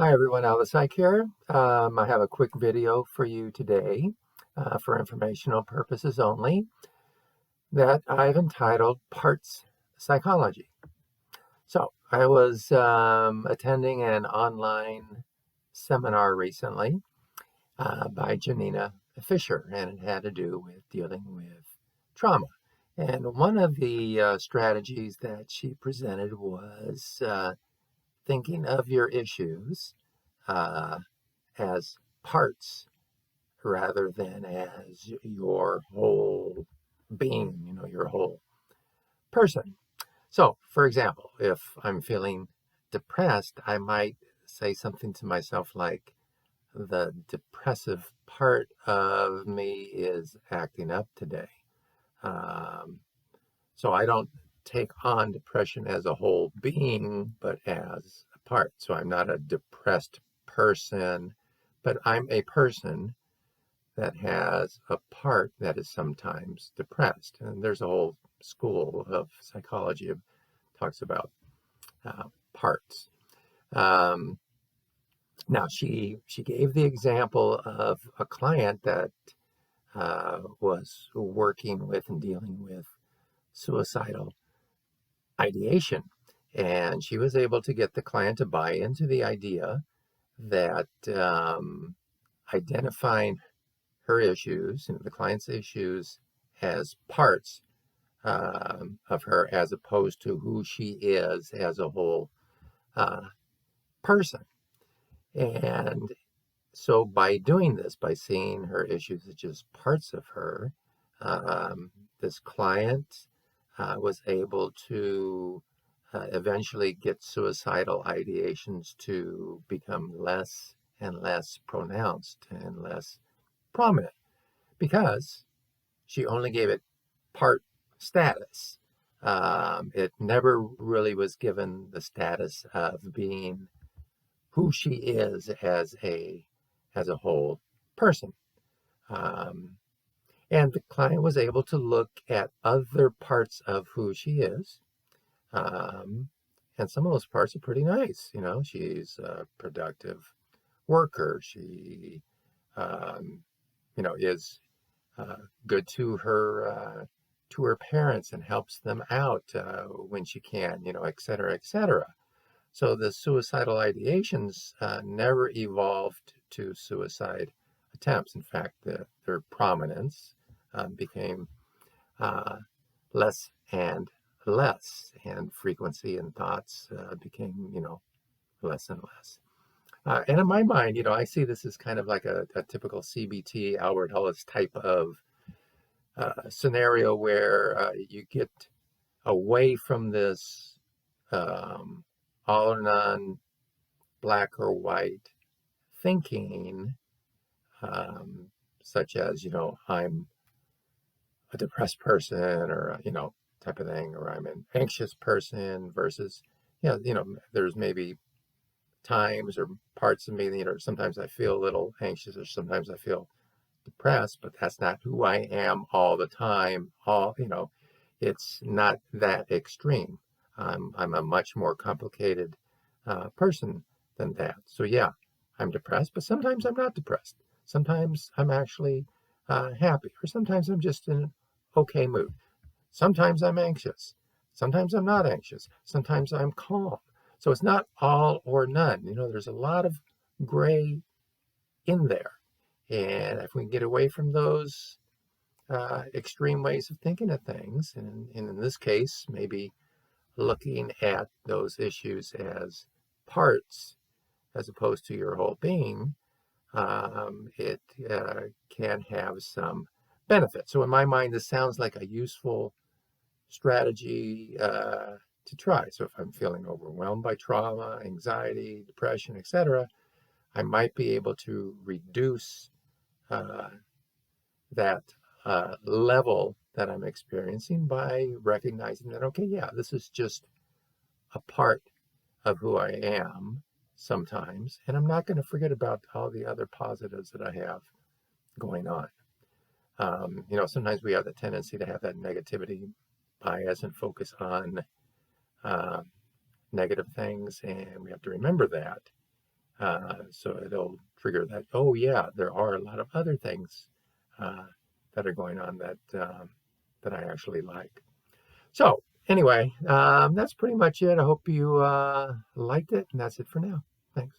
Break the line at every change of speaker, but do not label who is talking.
Hi everyone, Psych here. I have a quick video for you today for informational purposes only that I've entitled Parts Psychology. So I was attending an online seminar recently by Janina Fischer, and it had to do with dealing with trauma. And one of the strategies that she presented was thinking of your issues uh, as parts rather than as your whole being, your whole person. So, for example, if I'm feeling depressed, I might say something to myself like, the depressive part of me is acting up today. Um, so I don't take on depression as a whole being, but as a part. So I'm not a depressed person, but I'm a person that has a part that is sometimes depressed. And there's a whole school of psychology that talks about parts. Um, Now, she gave the example of a client that was working with and dealing with suicidal ideation. And she was able to get the client to buy into the idea that identifying her issues, the client's issues, as parts of her as opposed to who she is as a whole uh, person. And so by doing this, by seeing her issues as just parts of her, this client was able to eventually get suicidal ideations to become less and less pronounced and less prominent because she only gave it part status. It never really was given the status of being who she is as a whole person. Um, and the client was able to look at other parts of who she is. Um, and some of those parts are pretty nice. She's a productive worker. She, um, is uh, good to her parents and helps them out when she can, et cetera, et cetera. So the suicidal ideations never evolved to suicide attempts. In fact, their prominence became uh, less and less, and frequency and thoughts became, less and less. And in my mind, I see this as kind of like a typical CBT, Albert Ellis type of scenario where you get away from this um, all or none, black or white thinking, um, such as, I'm a depressed person or, type of thing, or I'm an anxious person versus, there's maybe times or parts of me, sometimes I feel a little anxious or sometimes I feel depressed, but that's not who I am all the time. It's not that extreme. I'm a much more complicated person than that. So yeah, I'm depressed, but sometimes I'm not depressed. Sometimes I'm actually happy, or sometimes I'm just in an okay mood. Sometimes I'm anxious. Sometimes I'm not anxious. Sometimes I'm calm. So it's not all or none. There's a lot of gray in there. And if we can get away from those extreme ways of thinking of things, and in this case, maybe looking at those issues as parts as opposed to your whole being, it can have some benefit. So in my mind, this sounds like a useful strategy to try. So if I'm feeling overwhelmed by trauma, anxiety, depression, etc., I might be able to reduce uh, that level that I'm experiencing by recognizing that, okay, yeah, this is just a part of who I am sometimes, and I'm not going to forget about all the other positives that I have going on. Sometimes we have the tendency to have that negativity bias and focus on uh, negative things, and we have to remember that. So it'll trigger that, oh yeah, there are a lot of other things uh, that are going on that I actually like. So anyway, that's pretty much it. I hope you liked it, and that's it for now. Thanks.